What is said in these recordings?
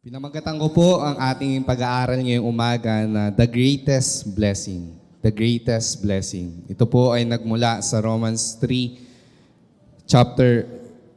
Pinamagatan ko po ang ating pag-aaral ngayong umaga na The Greatest Blessing. The Greatest Blessing. Ito po ay nagmula sa Romans 3, chapter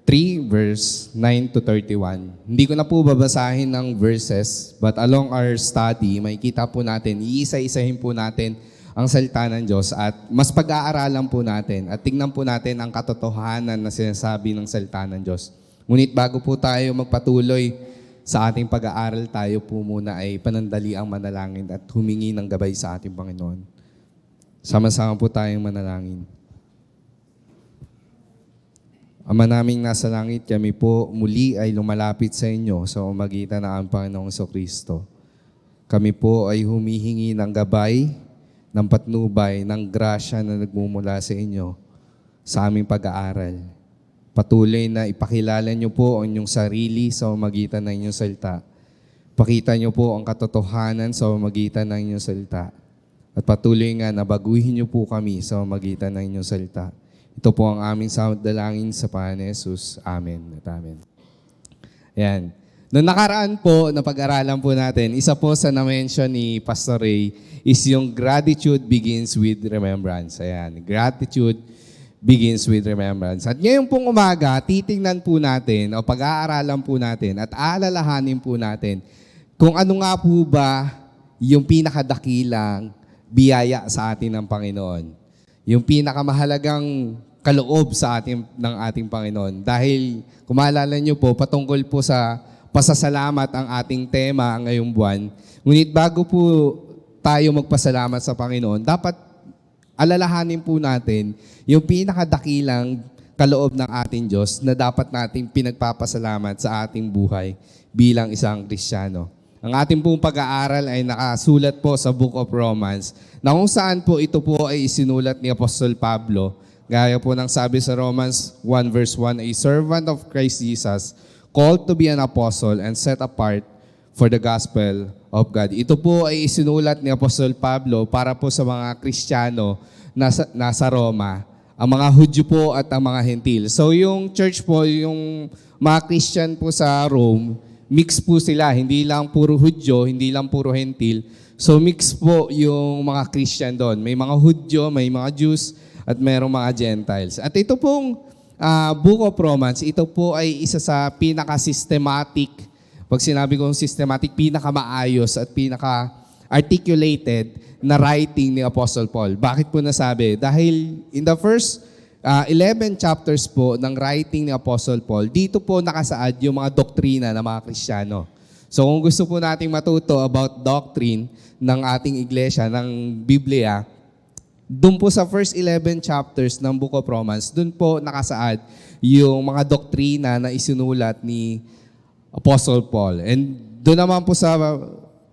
3, verse 9 to 31. Hindi ko na po babasahin ng verses, but along our study, makikita po natin, iisa-isahin po natin ang salita ng Diyos at mas pag-aaralan po natin at tingnan po natin ang katotohanan na sinasabi ng salita ng Diyos. Ngunit bago po tayo magpatuloy sa ating pag-aaral, tayo po muna ay panandali ang manalangin at humingi ng gabay sa ating Panginoon. Sama-sama po tayong manalangin. Ama naming nasa langit, kami po muli ay lumalapit sa inyo sa umagitan ng ang Panginoong Kristo. Kami po ay humihingi ng gabay, ng patnubay, ng grasya na nagmumula sa inyo sa aming pag-aaral. Patuloy na ipakilala niyo po ang inyong sarili sa pamamagitan ng inyong salita. Pakita niyo po ang katotohanan sa pamamagitan ng inyong salita. At patuloy nga na baguhin niyo po kami sa pamamagitan ng inyong salita. Ito po ang aming dalangin sa Panginoon ni Jesus. Amen at amen. Ayan. Noong nakaraan po, na pag-aralan po natin, isa po sa na-mention ni Pastor Ray is yung gratitude begins with remembrance. Ayan. Gratitude begins with remembrance. At ngayon pong umaga, titingnan po natin o pag-aaralan po natin at aalalahanin po natin kung ano nga po ba yung pinakadakilang biyaya sa atin ng Panginoon. Yung pinakamahalagang kaloob sa atin ng ating Panginoon. Dahil kung maalala nyo po, patungkol po sa pasasalamat ang ating tema ngayong buwan. Ngunit bago po tayo magpasalamat sa Panginoon, dapat alalahanin po natin yung pinakadakilang kaloob ng ating Diyos na dapat nating pinagpapasalamat sa ating buhay bilang isang Kristiyano. Ang ating pong pag-aaral ay nakasulat po sa Book of Romans na kung saan po ito po ay isinulat ni Apostol Pablo. Gaya po ng sabi sa Romans 1 verse 1, a servant of Christ Jesus, called to be an apostle and set apart for the gospel of God. Ito po ay isinulat ni Apostol Pablo para po sa mga Kristiyano nasa Roma, ang mga Hudyo po at ang mga Hentil. So yung church po, yung mga Christian po sa Rome, mix po sila. Hindi lang puro Hudyo, hindi lang puro Hentil. So mix po yung mga Christian doon. May mga Hudyo, may mga Jews, at mayroong mga Gentiles. At ito pong Book of Romans, ito po ay isa sa pinaka-systematic, pag sinabi kong systematic, pinaka-maayos at pinaka-articulated na writing ni Apostle Paul. Bakit po nasabi? Dahil in the first 11 chapters po ng writing ni Apostle Paul, dito po nakasaad yung mga doktrina ng mga Kristiyano. So kung gusto po nating matuto about doctrine ng ating iglesia, ng Biblia, doon po sa first 11 chapters ng Book of Romans, doon po nakasaad yung mga doktrina na isinulat ni Apostle Paul. And doon naman po sa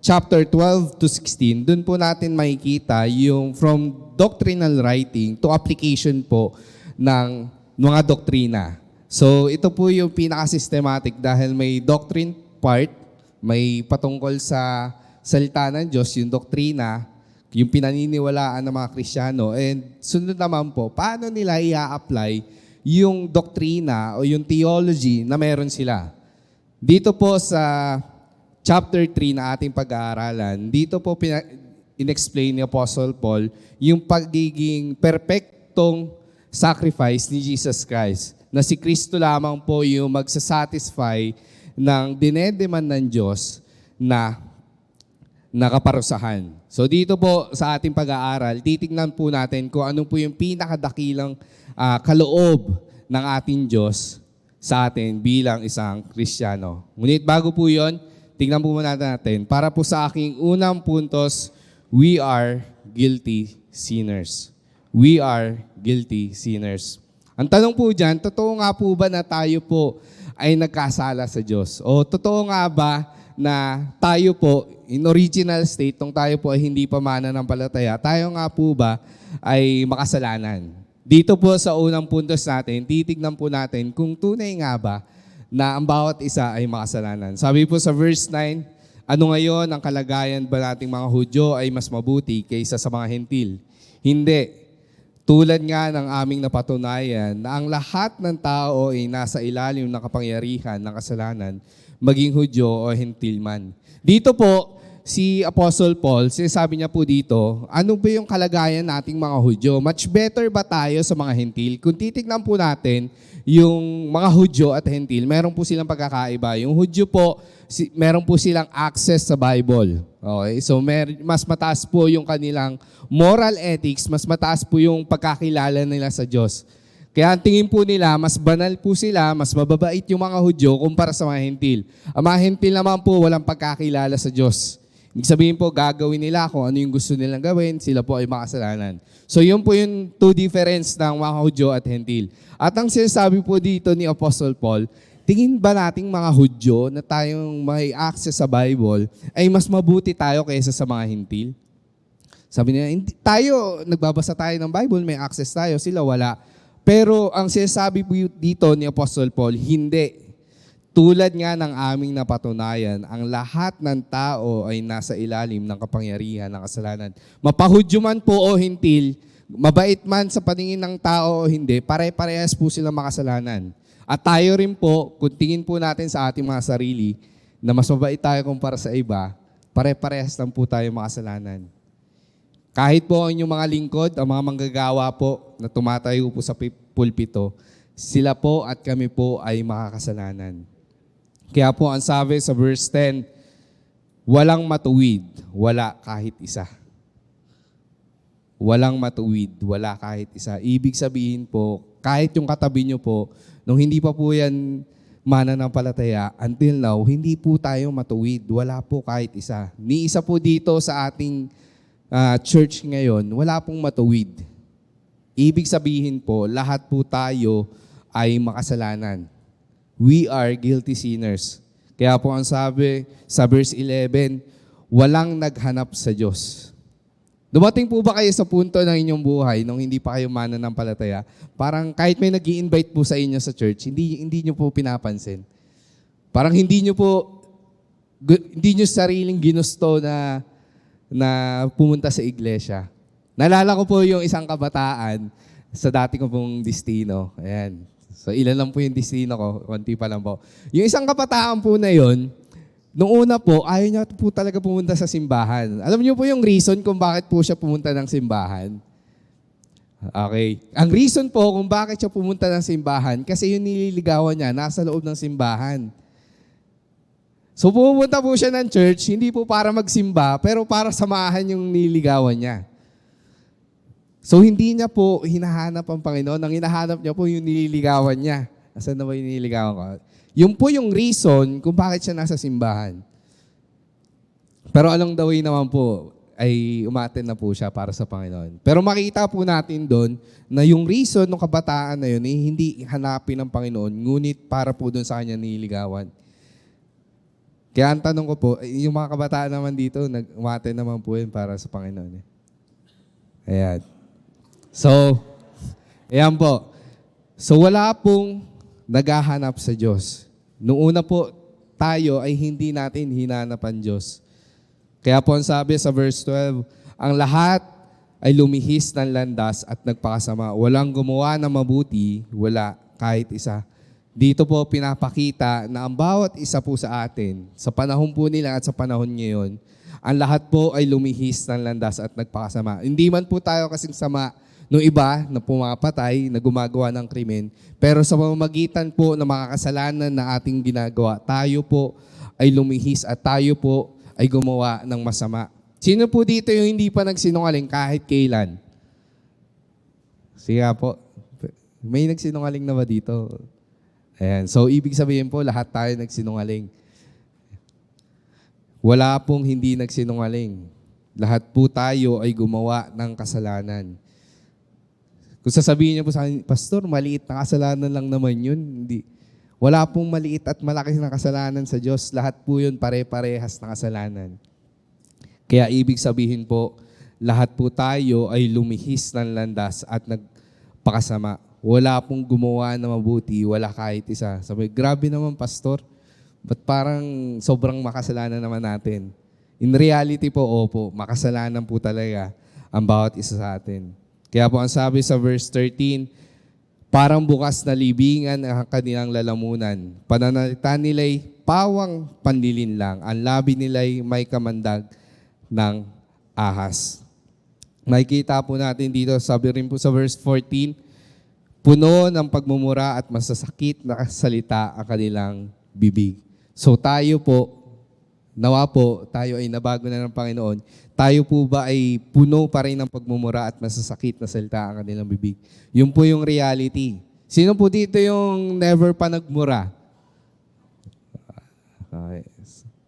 chapter 12 to 16, doon po natin makikita yung from doctrinal writing to application po ng mga doktrina. So ito po yung pinaka-systematic dahil may doctrine part, may patungkol sa salita ng Diyos, yung doktrina, yung pinaniniwalaan ng mga Kristiyano. And sunod naman po, paano nila i-apply yung doktrina o yung theology na meron sila. Dito po sa chapter 3 na ating pag-aaralan, dito po in-explain ni Apostle Paul yung pagiging perfectong sacrifice ni Jesus Christ. Na si Kristo lamang po yung magsasatisfy ng dinedemand ng Diyos na nakaparusahan. So dito po sa ating pag-aaral, titingnan po natin kung ano po yung pinakadakilang kaloob ng ating Diyos sa atin bilang isang Kristiyano. Ngunit bago po yon, tingnan po muna natin, para po sa aking unang puntos, we are guilty sinners. We are guilty sinners. Ang tanong po dyan, totoo nga po ba na tayo po ay nagkasala sa Diyos? O totoo nga ba na tayo po, in original state, nung tayo po ay hindi pa mananampalataya, tayo nga po ba ay makasalanan? Dito po sa unang puntos natin, titignan po natin kung tunay nga ba na ang bawat isa ay makasalanan. Sabi po sa verse 9, ano ngayon ang kalagayan ba nating mga Hudyo ay mas mabuti kaysa sa mga Hentil? Hindi. Tulad nga ng aming napatunayan na ang lahat ng tao ay nasa ilalim ng kapangyarihan ng kasalanan, maging Hudyo o Hentil man. Dito po, si Apostle Paul, sinasabi niya po dito, ano ba yung kalagayan nating mga Hudyo? Much better ba tayo sa mga Hentil? Kung titignan po natin, yung mga Hudyo at Hentil, meron po silang pagkakaiba. Yung Hudyo po, meron po silang access sa Bible. Okay? So mas mataas po yung kanilang moral ethics, mas mataas po yung pagkakilala nila sa Diyos. Kaya ang tingin po nila, mas banal po sila, mas mababait yung mga Hudyo kumpara sa mga Hentil. Ang mga Hentil naman po, walang pagkakilala sa Diyos. Ibig sabihin po, gagawin nila kung ano yung gusto nilang gawin, sila po ay makasalanan. So yun po yung two difference ng mga Hudyo at Hentil. At ang sinasabi po dito ni Apostle Paul, tingin ba nating mga Hudyo na tayong may access sa Bible ay mas mabuti tayo kaysa sa mga Hentil? Sabi nila, tayo, nagbabasa tayo ng Bible, may access tayo, sila wala. Pero ang sinasabi po dito ni Apostle Paul, hindi. Tulad nga ng aming napatunayan, ang lahat ng tao ay nasa ilalim ng kapangyarihan ng kasalanan. Mapahudyo man po o Hentil, mabait man sa paningin ng tao o hindi, pare-parehas po silang makasalanan. At tayo rin po, kung tingin po natin sa ating mga sarili, na mas mabait tayo kumpara sa iba, pare-parehas lang po tayo makasalanan. Kahit po ang inyong mga lingkod, ang mga manggagawa po na tumatayo po sa pulpito, sila po at kami po ay makakasalanan. Kaya po ang sabi sa verse 10, walang matuwid, wala kahit isa. Walang matuwid, wala kahit isa. Ibig sabihin po, kahit yung katabi nyo po, nung hindi pa po yan mananampalataya, until now, hindi po tayo matuwid. Wala po kahit isa. Ni isa po dito sa ating church ngayon, wala pong matuwid. Ibig sabihin po, lahat po tayo ay makasalanan. We are guilty sinners. Kaya po ang sabi sa verse 11, walang naghanap sa Diyos. Dumating po ba kayo sa punto ng inyong buhay nung hindi pa kayo mananampalataya? Parang kahit may nag-i-invite po sa inyo sa church, hindi nyo po pinapansin. Parang hindi nyo sariling ginusto na pumunta sa iglesia. Naalala ko po yung isang kabataan sa dati ko pong destino. Ayan. So ilan lang po yung destino ko, konti pa lang po. Yung isang kabataan po na yon, noong una po, ayaw niya po talaga pumunta sa simbahan. Alam niyo po yung reason kung bakit po siya pumunta ng simbahan? Okay. Ang reason po kung bakit siya pumunta ng simbahan, kasi yung nililigawan niya, nasa loob ng simbahan. So pumunta po siya ng church, hindi po para magsimba, pero para samahan yung nililigawan niya. So hindi niya po hinahanap ang Panginoon, ang hinahanap niya po yung nililigawan niya. Asan na ba yung nililigawan ko? Yun po yung reason kung bakit siya nasa simbahan. Pero along the way naman po, ay umaten na po siya para sa Panginoon. Pero makita po natin doon na yung reason ng kabataan na yun ay hindi hanapin ng Panginoon, ngunit para po doon sa kanya nililigawan. Kaya ang tanong ko po, yung mga kabataan naman dito, umaten naman po yun para sa Panginoon. Ayan. So, ayan po. So wala pong naghahanap sa Diyos. Noong una po, tayo ay hindi natin hinanap ang Diyos. Kaya po ang sabi sa verse 12, ang lahat ay lumihis ng landas at nagpakasama. Walang gumawa na mabuti, wala kahit isa. Dito po pinapakita na ang bawat isa po sa atin, sa panahon po nila at sa panahon ngayon, ang lahat po ay lumihis ng landas at nagpakasama. Hindi man po tayo kasing sama nung iba na pumapatay, na gumagawa ng krimen, pero sa pamamagitan po ng mga kasalanan na ating ginagawa, tayo po ay lumihis at tayo po ay gumawa ng masama. Sino po dito yung hindi pa nagsinungaling kahit kailan? Siya po. May nagsinungaling na ba dito? Ayan. So, ibig sabihin po, lahat tayo nagsinungaling. Wala pong hindi nagsinungaling. Lahat po tayo ay gumawa ng kasalanan. Kung sasabihin niyo po sa akin, Pastor, maliit na kasalanan lang naman yun. Hindi. Wala pong maliit at malaki na kasalanan sa Diyos. Lahat po yun pare-parehas na kasalanan. Kaya ibig sabihin po, lahat po tayo ay lumihis ng landas at nagpakasama. Wala pong gumawa na mabuti, wala kahit isa. Sabi, grabe naman, Pastor. Ba't parang sobrang makasalanan naman natin? In reality po, opo, makasalanan po talaga ang bawat isa sa atin. Kaya po ang sabi sa verse 13, Parang bukas na libingan ang kanilang lalamunan. Pananalita nila'y pawang panlilin lang. Ang labi nila'y may kamandag ng ahas. Makikita po natin dito, sabi rin po sa verse 14, puno ng pagmumura at masasakit na salita ang kanilang bibig. So tayo po, nawa po, tayo ay nabago na ng Panginoon. Tayo po ba ay puno pa rin ng pagmumura at masasakit na salita ang kanilang bibig? Yun po yung reality. Sino po dito yung never pa nagmura? Okay.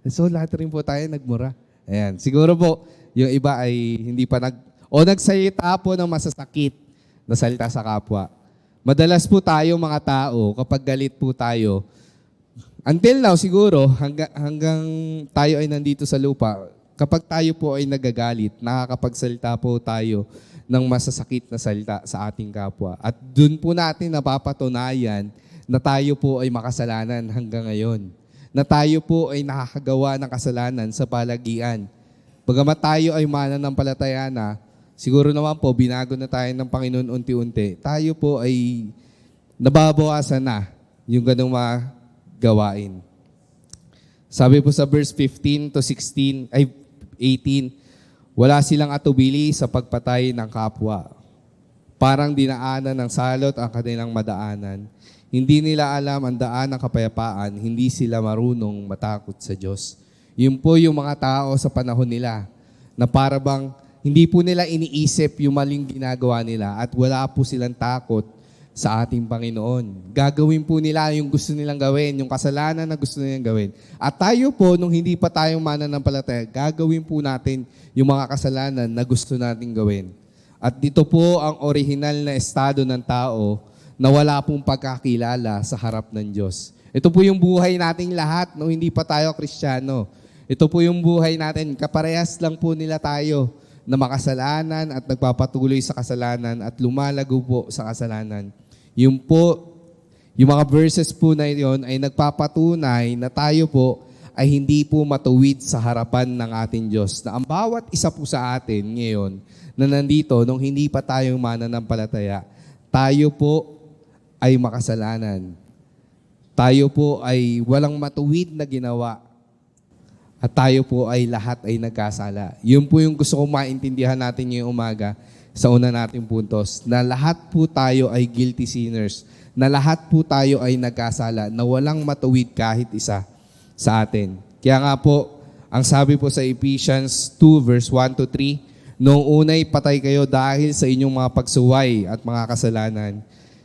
So lahat rin po tayo nagmura. Ayan. Siguro po, yung iba ay hindi pa nagsalita po ng masasakit na salita sa kapwa. Madalas po tayo mga tao, kapag galit po tayo, until now siguro, hanggang tayo ay nandito sa lupa, kapag tayo po ay nagagalit, nakakapagsalita po tayo ng masasakit na salita sa ating kapwa. At dun po natin napapatunayan na tayo po ay makasalanan hanggang ngayon. Na tayo po ay nakakagawa ng kasalanan sa palagian. Bagamat tayo ay mananampalataya na, siguro naman po, binago na tayo ng Panginoon unti-unti. Tayo po ay nababawasan na yung ganung mga gawain. Sabi po sa verse 15 to 18, wala silang atubili sa pagpatay ng kapwa. Parang dinaanan ng salot ang kanilang madaanan. Hindi nila alam ang daan ng kapayapaan, hindi sila marunong matakot sa Diyos. Yun po yung mga tao sa panahon nila na para bang hindi po nila iniisip yung maling ginagawa nila at wala po silang takot sa ating Panginoon. Gagawin po nila yung gusto nilang gawin, yung kasalanan na gusto nilang gawin. At tayo po, nung hindi pa tayo mananampalataya, gagawin po natin yung mga kasalanan na gusto nating gawin. At dito po ang orihinal na estado ng tao na wala pong pagkakilala sa harap ng Diyos. Ito po yung buhay nating lahat nung hindi pa tayo Kristiyano. Ito po yung buhay natin. Kaparehas lang po nila tayo na makasalanan at nagpapatuloy sa kasalanan at lumalago po sa kasalanan. Yung po, yung mga verses po na yun ay nagpapatunay na tayo po ay hindi po matuwid sa harapan ng ating Diyos. Na ang bawat isa po sa atin ngayon na nandito nung hindi pa tayo mananampalataya, tayo po ay makasalanan. Tayo po ay walang matuwid na ginawa. At tayo po ay lahat ay nagkasala. Yun po yung gusto kong maintindihan natin ngayong umaga sa una nating puntos, na lahat po tayo ay guilty sinners, na lahat po tayo ay nagkasala, na walang matuwid kahit isa sa atin. Kaya nga po, ang sabi po sa Ephesians 2 verse 1 to 3, noong unay patay kayo dahil sa inyong mga pagsuway at mga kasalanan.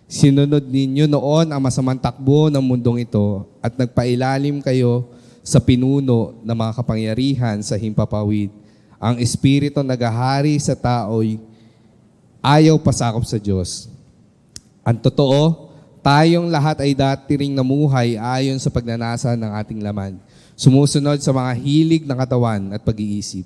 Sinunod ninyo noon ang masamang takbo ng mundong ito at nagpailalim kayo sa pinuno ng mga kapangyarihan sa himpapawid. Ang espiritu naghahari sa tao'y ayaw pasakop sa Diyos. Ang totoo, tayong lahat ay dati ring namuhay ayon sa pagnanasa ng ating laman, sumusunod sa mga hilig ng katawan at pag-iisip.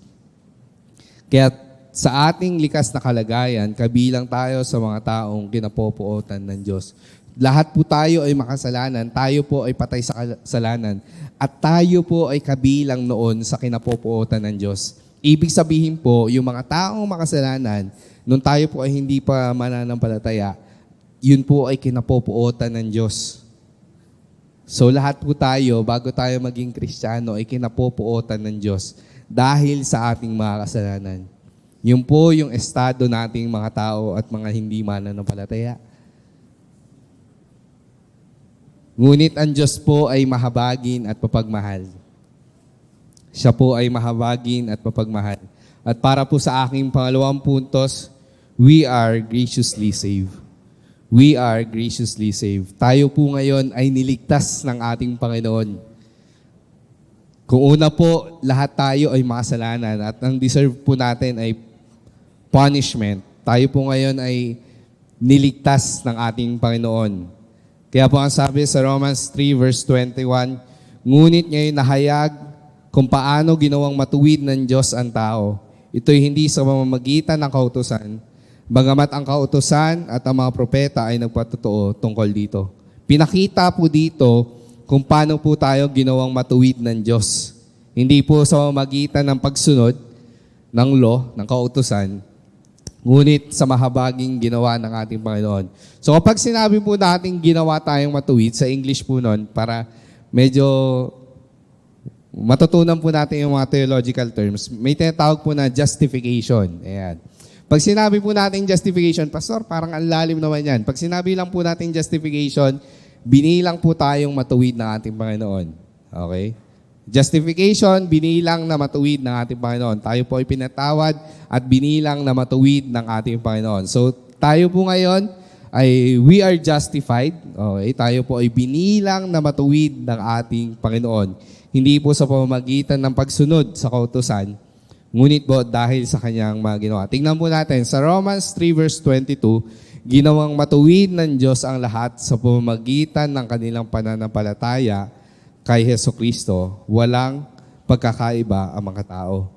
Kaya sa ating likas na kalagayan, kabilang tayo sa mga taong kinapopuotan ng Diyos. Lahat po tayo ay makasalanan, tayo po ay patay sa kasalanan, at tayo po ay kabilang noon sa kinapopuotan ng Diyos. Ibig sabihin po, yung mga taong makasalanan, nung tayo po ay hindi pa mananampalataya, yun po ay kinapopuotan ng Diyos. So lahat po tayo, bago tayo maging Kristiyano, ay kinapopuotan ng Diyos dahil sa ating mga kasalanan. Yun po yung estado nating mga tao at mga hindi mananampalataya. Ngunit ang Diyos po ay mahabagin at mapagmahal. Siya po ay mahabagin at mapagmahal. At para po sa aking pangalawang puntos, we are graciously saved. We are graciously saved. Tayo po ngayon ay niligtas ng ating Panginoon. Kung una po, lahat tayo ay makasalanan at ang deserve po natin ay punishment. Tayo po ngayon ay niligtas ng ating Panginoon. Kaya po ang sabi sa Romans 3 verse 21, ngunit ngayon nahayag kung paano ginawang matuwid ng Diyos ang tao. Ito'y hindi sa mamamagitan ng kautusan, bagamat ang kautusan at ang mga propeta ay nagpatotoo tungkol dito. Pinakita po dito kung paano po tayo ginawang matuwid ng Diyos. Hindi po sa mamamagitan ng pagsunod ng law, ng kautusan, ngunit sa mahabaging ginawa ng ating Panginoon. So kapag sinabi po natin ginawa tayong matuwid, sa English po nun, para medyo matutunan po natin yung mga theological terms, may tinatawag po na justification. Ayan. Pag sinabi po natin justification, Pastor, parang ang lalim naman yan. Pag sinabi lang po natin justification, binilang po tayong matuwid ng ating Panginoon. Okay? Justification, binilang na matuwid ng ating Panginoon. Tayo po ay pinatawad at binilang na matuwid ng ating Panginoon. So, tayo po ngayon ay we are justified. Okay? Tayo po ay binilang na matuwid ng ating Panginoon. Hindi po sa pamamagitan ng pagsunod sa kautusan, ngunit po dahil sa kanyang mga ginawa. Tingnan po natin, sa Romans 3 verse 22, ginawang matuwid ng Diyos ang lahat sa pamamagitan ng kanilang pananampalataya kay Jesucristo, walang pagkakaiba ang mga tao.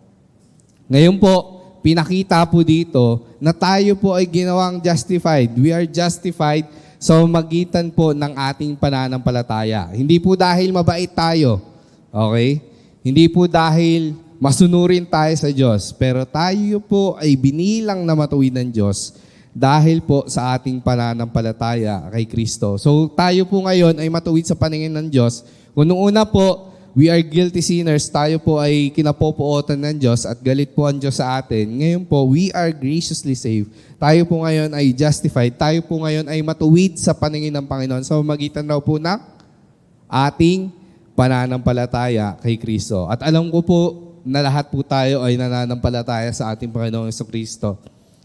Ngayon po, pinakita po dito na tayo po ay ginawang justified. We are justified sa pamamagitan po ng ating pananampalataya. Hindi po dahil mabait tayo, okay? Hindi po dahil masunurin tayo sa Diyos, pero tayo po ay binilang na matuwid ng Diyos dahil po sa ating pananampalataya kay Kristo. So tayo po ngayon ay matuwid sa paningin ng Diyos. Kung noong una po, we are guilty sinners, tayo po ay kinapopuotan ng Diyos at galit po ang Diyos sa atin. Ngayon po, we are graciously saved. Tayo po ngayon ay justified. Tayo po ngayon ay matuwid sa paningin ng Panginoon. So magitan raw po ng ating pananampalataya kay Kristo. At alam ko po na lahat po tayo ay nananampalataya sa ating Panginoong Jesucristo,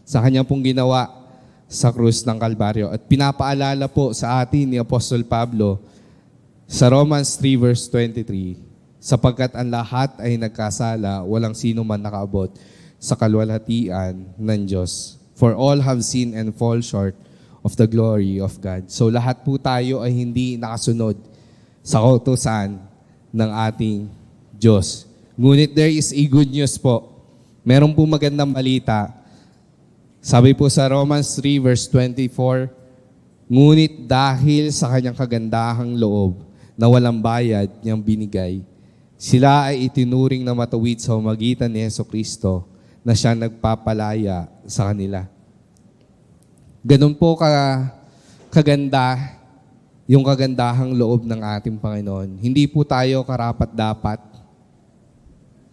sa kanyang pong ginawa sa krus ng Kalbaryo. At pinapaalala po sa atin ni Apostol Pablo sa Romans 3 verse 23, sapagkat ang lahat ay nagkasala, walang sino man nakaabot sa kalwalhatian ng Diyos. For all have sinned and fall short of the glory of God. So lahat po tayo ay hindi nakasunod sa kautusan ng ating Diyos. Ngunit there is a good news po. Meron po magandang balita. Sabi po sa Romans 3 verse 24, ngunit dahil sa kanyang kagandahang loob na walang bayad niyang binigay, sila ay itinuring na matuwid sa pamamagitan ni Jesucristo na siya nagpapalaya sa kanila. Ganun po kaganda yung kagandahang loob ng ating Panginoon. Hindi po tayo karapat-dapat.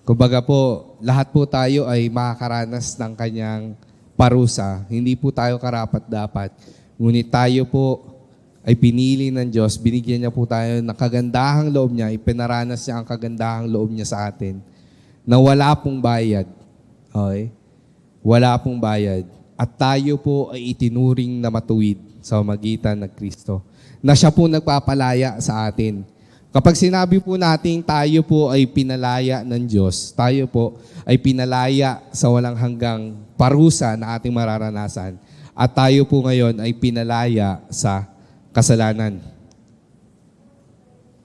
Kumbaga po, lahat po tayo ay makakaranas ng kanyang parusa. Hindi po tayo karapat-dapat. Ngunit tayo po ay pinili ng Diyos, binigyan niya po tayo ng kagandahang loob niya, ipinaranas niya ang kagandahang loob niya sa atin, na wala pong bayad. Okay? Wala pong bayad. At tayo po ay itinuring na matuwid sa pamamagitan ng Kristo, na siya po nagpapalaya sa atin. Kapag sinabi po natin tayo po ay pinalaya ng Diyos, tayo po ay pinalaya sa walang hanggang parusa na ating mararanasan, at tayo po ngayon ay pinalaya sa kasalanan.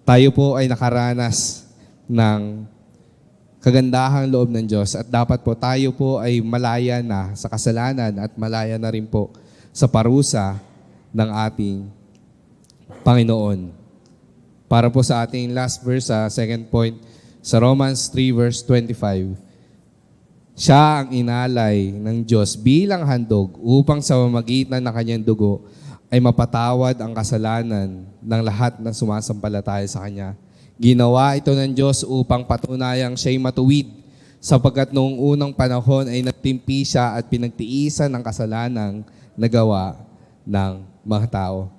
Tayo po ay nakaranas ng kagandahang loob ng Diyos at dapat po tayo po ay malaya na sa kasalanan at malaya na rin po sa parusa ng ating Panginoon. Para po sa ating last verse, second point, sa Romans 3 verse 25, siya ang inalay ng Diyos bilang handog upang sa pamamagitan ng kanyang dugo ay mapatawad ang kasalanan ng lahat ng sumasampalataya sa Kanya. Ginawa ito ng Diyos upang patunayang siya'y matuwid, sapagkat noong unang panahon ay nagtimpi siya at pinagtiisan ng kasalanang nagawa ng mga tao.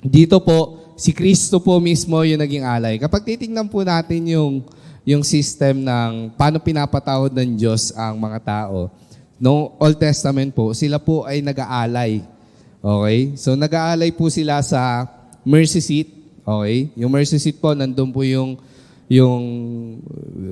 Dito po, si Kristo po mismo yung naging alay. Kapag titingnan po natin yung system ng paano pinapatawad ng Diyos ang mga tao, noong Old Testament po, sila po ay nag-aalay. Okay? So nag-aalay po sila sa mercy seat. Okay? Yung mercy seat po, nandun po yung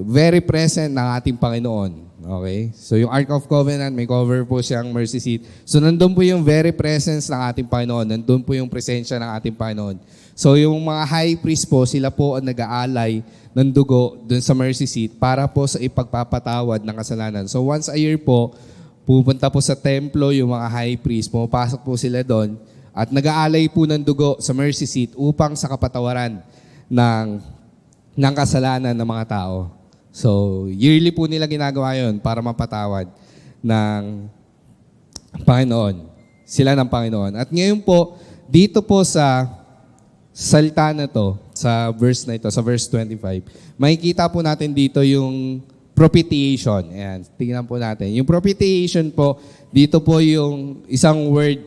very present ng ating Panginoon. Okay? So yung Ark of Covenant, may cover po siyang mercy seat. So nandun po yung very presence ng ating Panginoon. Nandun po yung presensya ng ating Panginoon. So yung mga high priest po, sila po ang nag-aalay ng dugo dun sa mercy seat para po sa ipagpapatawad ng kasalanan. So once a year po, pupunta po sa templo yung mga high priest, pumapasok po sila doon at nag-aalay po ng dugo sa mercy seat upang sa kapatawaran ng kasalanan ng mga tao. So, yearly po nila ginagawa yon para mapatawad ng Panginoon. Sila ng Panginoon. At ngayon po, dito po sa salita na to, sa verse na ito, sa verse 25, makikita po natin dito yung propitiation. Ayan, tingnan po natin. Yung propitiation po, dito po yung isang word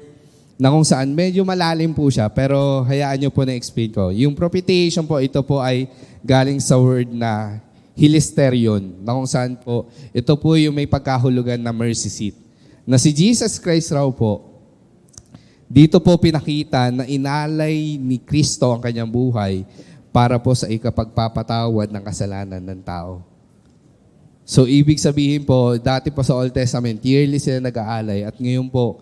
na kung saan medyo malalim po siya, pero hayaan nyo po na explain ko. Yung propitiation po, ito po ay galing sa word na hilisterion, na kung saan po, ito po yung may pagkahulugan na mercy seat. Na si Jesus Christ raw po, dito po pinakita na inalay ni Kristo ang kanyang buhay para po sa ikapagpapatawad ng kasalanan ng tao. So, ibig sabihin po, dati po sa Old Testament, yearly sila nag-aalay at ngayon po,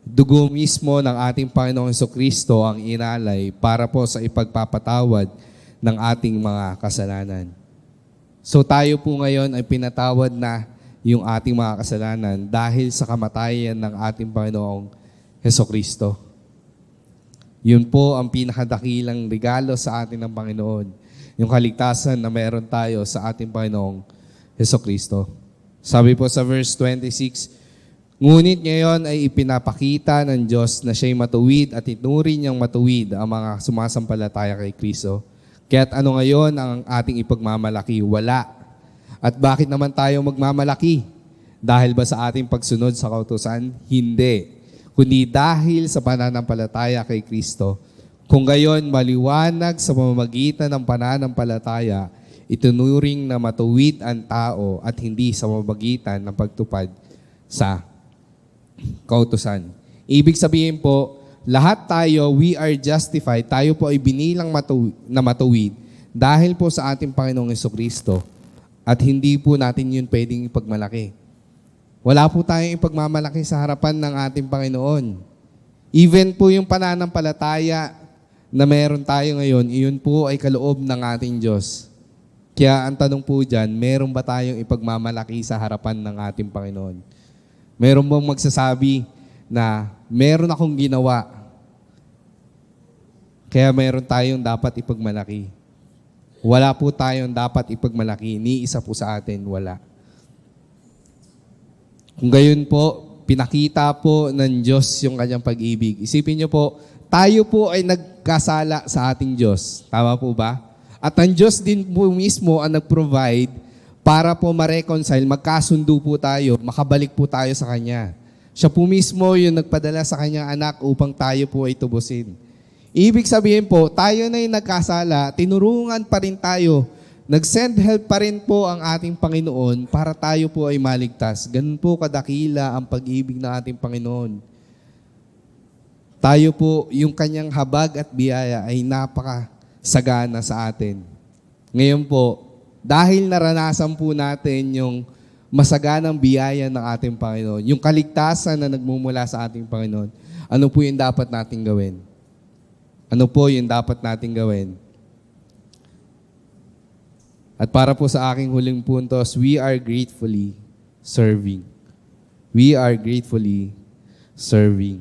dugo mismo ng ating Panginoong Jesucristo ang inalay para po sa ipagpapatawad ng ating mga kasalanan. So tayo po ngayon ay pinatawad na yung ating mga kasalanan dahil sa kamatayan ng ating Panginoong Jesucristo. Yun po ang pinakadakilang regalo sa atin ng Panginoon, yung kaligtasan na meron tayo sa ating Panginoong Jesucristo. Sabi po sa verse 26, ngunit ngayon ay ipinapakita ng Diyos na siya'y matuwid at ituring niyang matuwid ang mga sumasampalataya kay Kristo. Kaya't ano ngayon ang ating ipagmamalaki? Wala. At bakit naman tayo magmamalaki? Dahil ba sa ating pagsunod sa kautusan? Hindi. Kundi dahil sa pananampalataya kay Kristo. Kung gayon maliwanag sa pamamagitan ng pananampalataya, itunuring na matuwid ang tao at hindi sa pamamagitan ng pagtupad sa kautusan. Ibig sabihin po, lahat tayo, we are justified, tayo po ay binilang matuwid dahil po sa ating Panginoong Jesucristo at hindi po natin yun pwedeng ipagmalaki. Wala po tayong ipagmamalaki sa harapan ng ating Panginoon. Even po yung pananampalataya na meron tayo ngayon, iyon po ay kaloob ng ating Diyos. Kaya ang tanong po dyan, meron ba tayong ipagmamalaki sa harapan ng ating Panginoon? Meron bang magsasabi na meron akong ginawa, kaya meron tayong dapat ipagmalaki? Wala po tayong dapat ipagmalaki. Ni isa po sa atin, wala. Kung gayon po, pinakita po ng Diyos yung kanyang pag-ibig. Isipin niyo po, tayo po ay nagkasala sa ating Diyos. Tama po ba? At ang Diyos din po mismo ang nag-provide para po ma-reconcile, magkasundo po tayo, makabalik po tayo sa Kanya. Siya po mismo yung nagpadala sa Kanyang anak upang tayo po ay tubusin. Ibig sabihin po, tayo na yung nagkasala, tinurungan pa rin tayo, nag-send help pa rin po ang ating Panginoon para tayo po ay maligtas. Ganun po kadakila ang pag-ibig ng ating Panginoon. Tayo po, yung Kanyang habag at biyaya ay napakasagana sa atin. Ngayon po, dahil naranasan po natin yung masaganang biyaya ng ating Panginoon, yung kaligtasan na nagmumula sa ating Panginoon, ano po yung dapat nating gawin? Ano po yung dapat nating gawin? At para po sa aking huling puntos, we are gratefully serving. We are gratefully serving.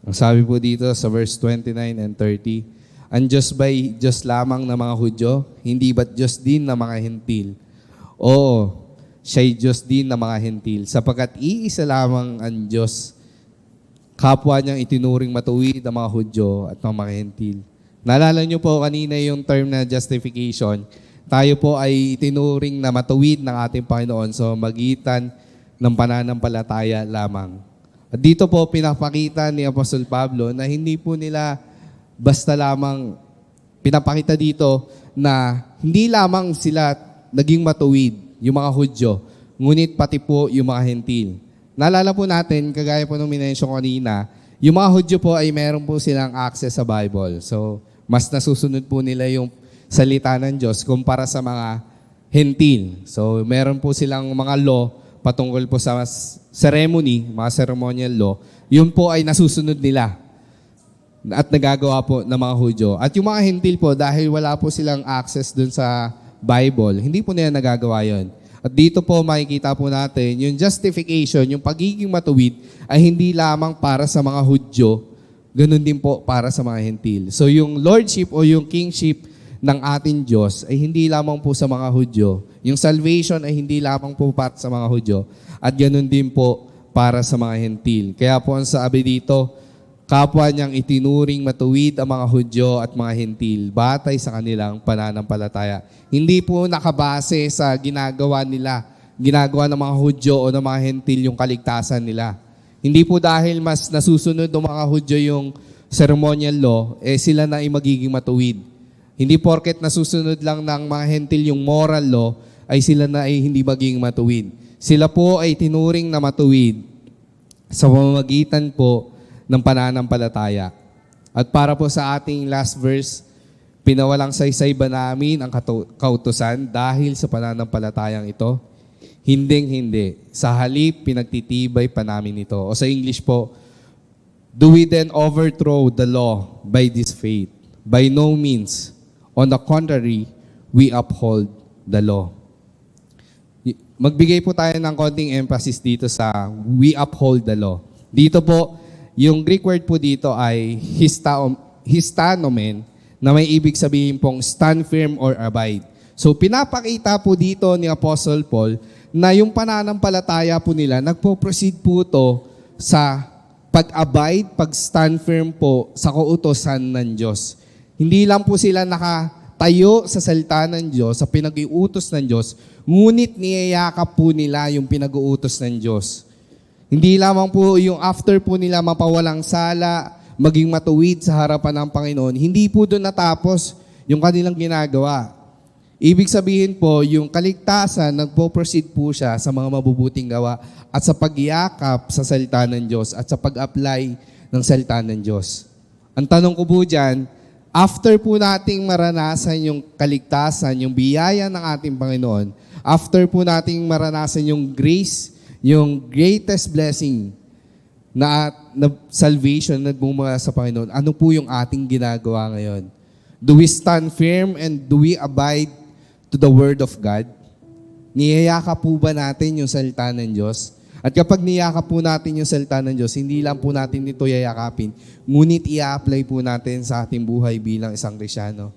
Ang sabi po dito sa verse 29 and 30, ang Diyos ba'y Diyos lamang ng mga Hudyo? Hindi ba't Diyos din ng mga Hentil? Oo, siya'y Diyos din ng mga Hentil, sapagkat iisa lamang ang Diyos. Kapwa niyang itinuring matuwid ang mga Hudyo at ang mga Hentil. Naalala niyo po kanina yung term na justification. Tayo po ay itinuring na matuwid ng ating Panginoon sa magitan ng pananampalataya lamang. At dito po pinapakita ni Apostol Pablo na hindi po nila basta lamang pinapakita dito na hindi lamang sila naging matuwid, yung mga Hudyo, ngunit pati po yung mga Hentil. Naalala po natin, kagaya po nung minensyon kanina, yung mga Hudyo po ay meron po silang access sa Bible. So, mas nasusunod po nila yung salita ng Diyos kumpara sa mga Hentil. So, meron po silang mga law patungkol po sa ceremony, mga ceremonial law. Yun po ay nasusunod nila at nagagawa po ng mga Hudyo. At yung mga Hentil po, dahil wala po silang access dun sa Bible, hindi po nila nagagawa yon. At dito po makikita po natin, yung justification, yung pagiging matuwid, ay hindi lamang para sa mga Hudyo, ganun din po para sa mga Hentil. So yung lordship o yung kingship ng ating Diyos ay hindi lamang po sa mga Hudyo. Yung salvation ay hindi lamang po para sa mga Hudyo. At ganun din po para sa mga hentil. Kaya po ang sabi dito, kapwa niyang itinuring matuwid ang mga Hudyo at mga hentil batay sa kanilang pananampalataya. Hindi po nakabase sa ginagawa ng mga Hudyo o ng mga hentil yung kaligtasan nila. Hindi po dahil mas nasusunod ng mga Hudyo yung ceremonial law, sila na ay magiging matuwid. Hindi porket nasusunod lang ng mga hentil yung moral law, ay sila na ay hindi magiging matuwid. Sila po ay tinuring na matuwid sa pamamagitan po ng pananampalataya. At para po sa ating last verse, pinawalang saysay ba namin ang kautusan dahil sa pananampalatayang ito? Hinding-hindi. Sa halip, pinagtitibay pa namin ito. O sa English po, do we then overthrow the law by this faith? By no means. On the contrary, we uphold the law. Magbigay po tayo ng konting emphasis dito sa we uphold the law. Dito po, yung Greek word po dito ay histanomen, na may ibig sabihin pong stand firm or abide. So pinapakita po dito ni Apostle Paul na yung pananampalataya po nila, nagpo-proceed po to sa pag-abide, pag-stand firm po sa kautusan ng Diyos. Hindi lang po sila nakatayo sa salita ng Diyos, sa pinag-iutos ng Diyos, ngunit niyayakap po nila yung pinag-uutos ng Diyos. Hindi lamang po yung after po nila mapawalang sala, maging matuwid sa harapan ng Panginoon, hindi po doon natapos yung kanilang ginagawa. Ibig sabihin po, yung kaligtasan, nagpo-proceed po siya sa mga mabubuting gawa at sa pagyakap sa salita ng Diyos at sa pag-apply ng salita ng Diyos. Ang tanong ko po dyan, after po nating maranasan yung kaligtasan, yung biyaya ng ating Panginoon, after po nating maranasan yung grace, yung greatest blessing na salvation na bumula sa Panginoon, ano po yung ating ginagawa ngayon? Do we stand firm and do we abide to the Word of God? Niyayakap po ba natin yung salita ng Diyos? At kapag niyakap po natin yung salita ng Diyos, hindi lang po natin ito yayakapin, ngunit i-apply po natin sa ating buhay bilang isang Kristyano.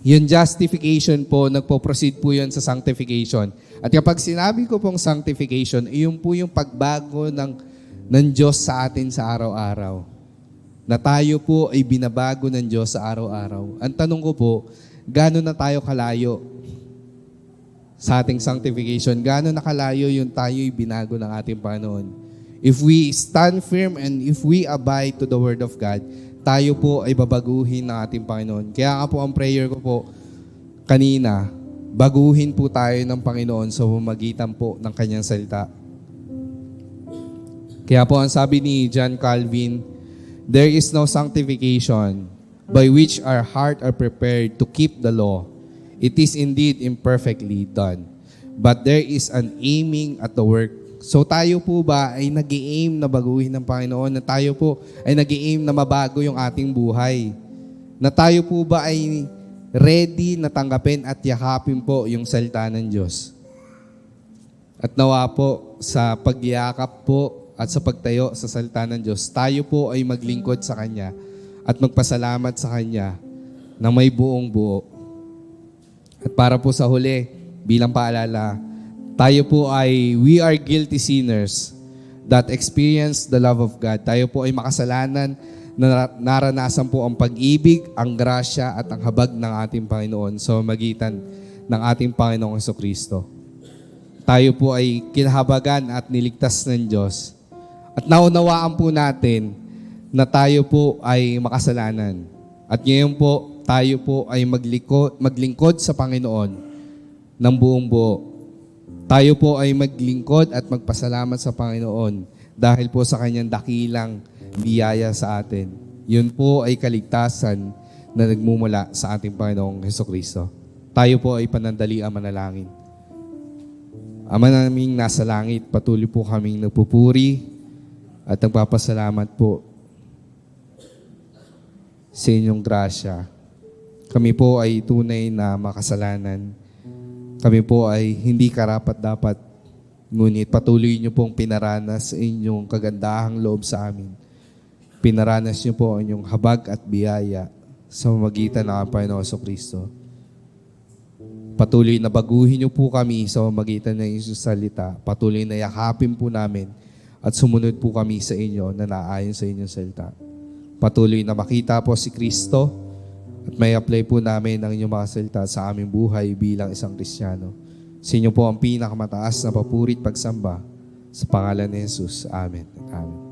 Yung justification po, nagpo-proceed po yun sa sanctification. At kapag sinabi ko pong sanctification, iyon po yung pagbago ng Diyos sa atin sa araw-araw. Na tayo po ay binabago ng Diyos sa araw-araw. Ang tanong ko po, gaano na tayo kalayo sa ating sanctification? Gaano na kalayo yung tayo'y binago ng ating Panginoon? If we stand firm and if we abide to the Word of God, tayo po ay babaguhin ng ating Panginoon. Kaya nga po ang prayer ko po kanina, baguhin po tayo ng Panginoon sa pamamagitan po ng Kanyang salita. Kaya po ang sabi ni John Calvin, there is no sanctification by which our heart are prepared to keep the law. It is indeed imperfectly done. But there is an aiming at the work. So tayo po ba ay nag-i-aim na baguhin ng Panginoon? Na tayo po ay nag-i-aim na mabago yung ating buhay? Na tayo po ba ay ready na tanggapin at yakapin po yung salita ng Diyos? At nawa po sa pagyakap po at sa pagtayo sa salita ng Diyos, tayo po ay maglingkod sa Kanya at magpasalamat sa Kanya na may buong buo. At para po sa huli, bilang paalala, tayo po ay, we are guilty sinners that experience the love of God. Tayo po ay makasalanan na naranasan po ang pag-ibig, ang grasya at ang habag ng ating Panginoon sa magitan ng ating Panginoong Jesucristo. Tayo po ay kinahabagan at niligtas ng Diyos. At naunawaan po natin na tayo po ay makasalanan. At ngayon po, tayo po ay maglingkod sa Panginoon ng buong buo. Tayo po ay maglingkod at magpasalamat sa Panginoon dahil po sa Kanyang dakilang biyaya sa atin. Yun po ay kaligtasan na nagmumula sa ating Panginoong Jesucristo. Tayo po ay panandaliang manalangin. Ama naming nasa langit, patuloy po kaming nagpupuri at nagpapasalamat po sa inyong grasya. Kami po ay tunay na makasalanan. Kami po ay hindi karapat-dapat, ngunit patuloy niyo pong pinaranas inyong kagandahang loob sa amin. Pinaranas niyo po ang inyong habag at biyaya sa pamamagitan ng Panginoon Jesucristo. Patuloy na baguhin niyo po kami sa magitan ng inyong salita. Patuloy na yakapin po namin at sumunod po kami sa inyo na naayon sa inyong salita. Patuloy na makita po si Kristo at may apply po namin ang inyong mga salita sa aming buhay bilang isang Kristiyano. Sa inyo po ang pinakamataas na papurit pagsamba sa pangalan ni Jesus. Amen. Amen.